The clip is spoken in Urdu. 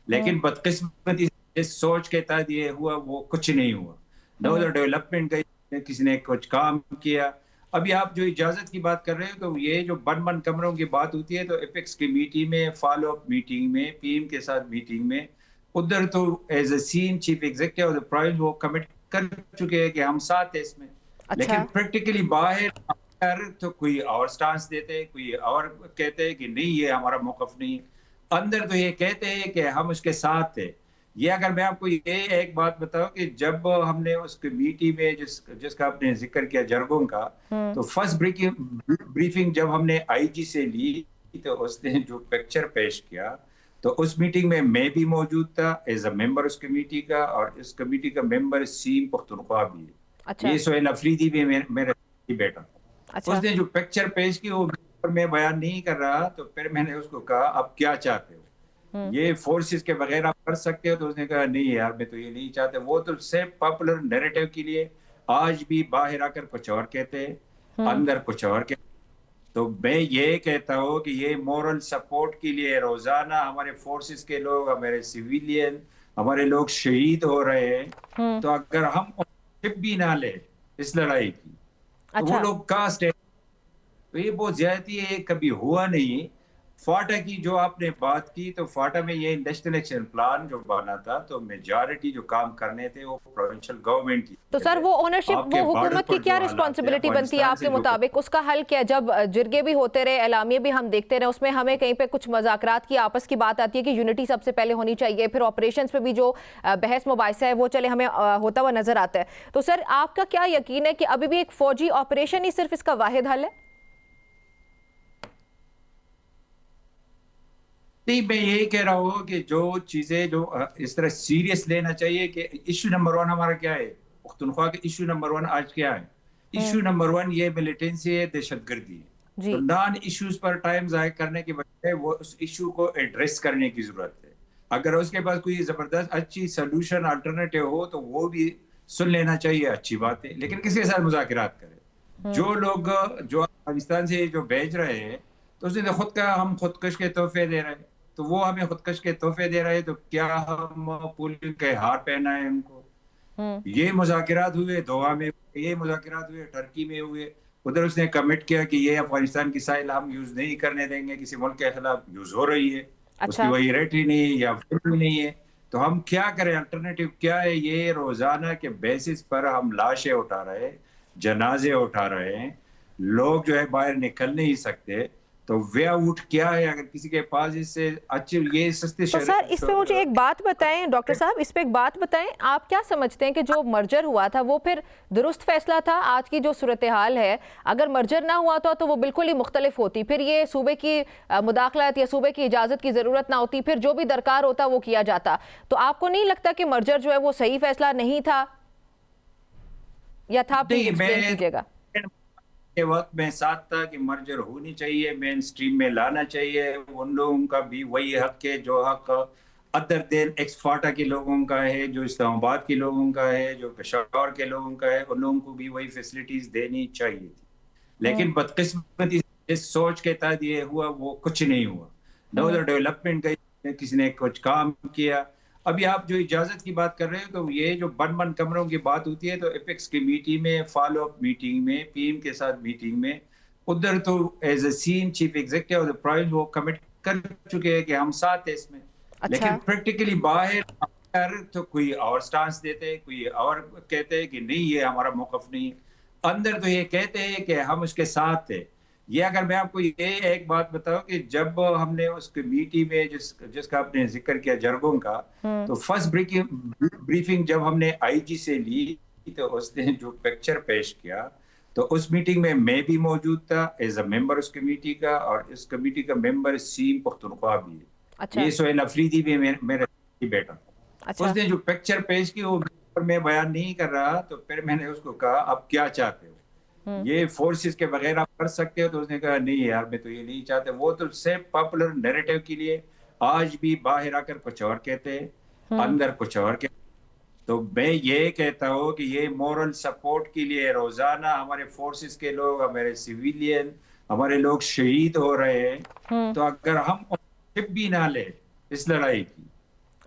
لیکن بدقسمتی سے اس سوچ کے تحت یہ ہوا وہ کچھ نہیں ہوا، نہ ادھر ڈیولپمنٹ کا کسی نے کچھ کام کیا۔ ابھی آپ جو اجازت کی بات کر رہے ہیں تو یہ جو بند بند کمروں کی بات ہوتی ہے تو ایپیکس کی میٹنگ میں، فالو اپ میٹنگ میں، پی ایم کے ساتھ میٹنگ میں، ادھر تو ایز اے سین چیف ایگزیکٹو وہ کمٹ کر چکے ہیں کہ ہم ساتھ ہیں اس میں، اچھا لیکن پریکٹیکلی باہر تو کوئی اور سٹانس دیتے، کوئی اور کہتے ہیں کہ نہیں یہ ہمارا موقف نہیں ہے، اندر تو یہ کہتے ہیں کہ ہم اس کے ساتھ تھے۔ یہ اگر میں آپ کو یہ ایک بات بتاؤں کہ جب ہم نے اس کمیٹی میں جس کا آپ نے ذکر کیا جرگوں کا، تو فرسٹ بریفنگ جب ہم نے آئی جی سے لی تو اس نے جو پکچر پیش کیا تو اس میٹنگ میں بھی موجود تھا as a member us committee کا، اور اس کمیٹی کا ممبر سیم پختونخوا بھی ہے، اچھا یہ سہیل افریدی بھی میرا بیٹا تھا۔ اچھا اس نے جو پکچر پیش کی وہ میں بیان نہیں کر رہا، تو پھر میں نے اس کو کہا اب کیا چاہتے ہو، یہ فورسز کے بغیر آپ کر سکتے ہو؟ تو اس نے کہا نہیں یار میں تو یہ نہیں چاہتے، وہ تو صرف پاپولر نیریٹو کے لیے آج بھی باہر آ کر کچھ اور کہتے ہیں، اندر کچھ اور کہتے ہیں۔ تو میں یہ کہتا ہوں کہ یہ مورل سپورٹ کے لیے روزانہ ہمارے فورسز کے لوگ، ہمارے سیویلین، ہمارے لوگ شہید ہو رہے ہیں، تو اگر ہم شپ بھی نہ لیں اس لڑائی کی تو وہ اچھا لوگ کاسٹ ہے، تو یہ بہت زیادتی ہے، کبھی ہوا نہیں۔ فاٹا کی جو آپ نے بات کی تو فاٹا میں یہ نیشنل ایکشن پلان جو بنا تھا تو میجارٹی جو کام کرنے تھے وہ پروونشل گورنمنٹ کی تو سر وہ اونرشپ، آپ وہ کے بارڈر حکومت کی پر کیا جو حالات ہے رسپانسبلٹی بنتی ہے افغانستان آپ کے سے جو مطابق؟ اس کا حل کیا؟ جب جرگے بھی ہوتے رہے، اعلامیے بھی ہم دیکھتے رہے، اس میں ہمیں کہیں پہ کچھ مذاکرات کی آپس کی بات آتی ہے کہ یونٹی سب سے پہلے ہونی چاہیے، پھر آپریشنز پہ بھی جو بحث مباحثہ ہے وہ چلے ہمیں ہوتا ہوا نظر آتا ہے۔ تو سر آپ کا کیا یقین ہے کہ ابھی بھی ایک فوجی آپریشن ہی صرف اس کا واحد حل ہے؟ نہیں، میں یہی کہہ رہا ہوں کہ جو چیزیں جو اس طرح سیریس لینا چاہیے کہ ایشو نمبر 1 ہمارا کیا ہے، پختونخوا کے ایشو نمبر 1 آج کیا ہے؟ ایشو نمبر 1 یہ ملیٹنسی ہے، دہشت گردی ہے، تو جی نان ایشوز پر ٹائم ضائع کرنے کی بجائے وہ اس ایشو کو ایڈریس کرنے کی ضرورت ہے۔ اگر اس کے پاس کوئی زبردست اچھی سلوشن الٹرنیٹیو ہو تو وہ بھی سن لینا چاہیے، اچھی بات ہے، لیکن کس کے ساتھ مذاکرات کرے؟ جو لوگ جو افغانستان سے جو بھیج رہے ہیں تو اس نے خود کہا ہم خودکش کے تحفے دے رہے ہیں، تو وہ ہمیں خودکش کے تحفے دے رہے ہیں تو کیا ہم پولیو کے ہار پہنائیں ان کو؟ یہ مذاکرات ہوئے دوحہ میں، یہ مذاکرات ہوئے ٹرکی میں ہوئے، ادھر اس نے کمٹ کیا کہ یہ افغانستان کی سائل ہم یوز نہیں کرنے دیں گے، کسی ملک کے خلاف یوز ہو رہی ہے، اس کی اچھا وہی ریٹ ہی نہیں ہے یا فل نہیں ہے، تو ہم کیا کریں؟ الٹرنیٹیو کیا ہے؟ یہ روزانہ کے بیسس پر ہم لاشیں اٹھا رہے ہیں، جنازے اٹھا رہے ہیں، لوگ جو ہے باہر نکل نہیں سکتے، تو وے آؤٹ کیا ہے؟ اگر کسی کے پاس اس سے اچھی یہ سستے تو سر اس پہ مجھے ایک بات بتائیں ڈاکٹر صاحب، اس پہ ایک بات بتائیں، آپ کیا سمجھتے ہیں کہ جو مرجر ہوا تھا وہ پھر درست فیصلہ تھا؟ آج کی جو صورتحال ہے اگر مرجر نہ ہوا تھا تو وہ بالکل ہی مختلف ہوتی، پھر یہ صوبے کی مداخلت یا صوبے کی اجازت کی ضرورت نہ ہوتی، پھر جو بھی درکار ہوتا وہ کیا جاتا، تو آپ کو نہیں لگتا کہ مرجر جو ہے وہ صحیح فیصلہ نہیں تھا یا تھا؟ پلیز نہیں، ایکسپلین کیجئے گا۔ کے وقت میں ساتھ تھا کہ مرجر ہونی چاہیے، مین سٹریم میں لانا چاہیے، ان لوگوں کا بھی وہی حق ہے جو حق ادر دین ایکس فاٹا کے لوگوں کا ہے، جو اسلام آباد کے لوگوں کا ہے، جو پشاور کے لوگوں کا ہے، ان لوگوں کو بھی وہی فیسلٹیز دینی چاہیے تھی، لیکن بدقسمتی سے اس سوچ کے تحت یہ ہوا وہ کچھ نہیں ہوا، نہ ادھر ڈیولپمنٹ کا کسی نے کچھ کام کیا۔ ابھی آپ جو اجازت کی بات کر رہے ہیں تو یہ جو بند بند کمروں کی بات ہوتی ہے تو ایپیکس کی میٹنگ میں، فالو اپ میٹنگ میں، پی ایم کے ساتھ میٹنگ میں، ادھر تو ایز اے سین چیف ایگزیکٹو وہ کمٹ کر چکے ہیں کہ ہم ساتھ ہیں اس میں، اچھا لیکن پریکٹیکلی باہر تو کوئی اور سٹانس دیتے، کوئی اور کہتے ہیں کہ نہیں یہ ہمارا موقف نہیں ہے، اندر تو یہ کہتے ہیں کہ ہم اس کے ساتھ تھے۔ یہ اگر میں آپ کو یہ ایک بات بتاؤں کہ جب ہم نے اس کمیٹی میں جس کا آپ نے ذکر کیا جرگوں کا، تو فرسٹ بریفنگ جب ہم نے آئی جی سے لی تو اس نے جو پکچر پیش کیا تو اس میٹنگ میں بھی موجود تھا as a member us committee کا، اور اس کمیٹی کا ممبر سیم پختونخوا بھی ہے، اچھا یہ سہیل افریدی بھی میرا بیٹا تھا۔ اچھا اس نے جو پکچر پیش کی وہ میں بیان نہیں کر رہا، تو پھر میں نے اس کو کہا اب کیا چاہتے ہو؟ یہ فورسز کے بغیر آپ کر سکتے ہو؟ تو اس نے کہا نہیں یار میں تو یہ نہیں چاہتے، وہ تو صرف پاپولر نیریٹو کے لیے آج بھی باہر آ کر کچھ اور کہتے ہیں، اندر کچھ اور کہتے ہیں۔ تو میں یہ کہتا ہوں کہ یہ مورل سپورٹ کے لیے روزانہ ہمارے فورسز کے لوگ، ہمارے سیویلین، ہمارے لوگ شہید ہو رہے ہیں، تو اگر ہم شپ بھی نہ لیں اس لڑائی کی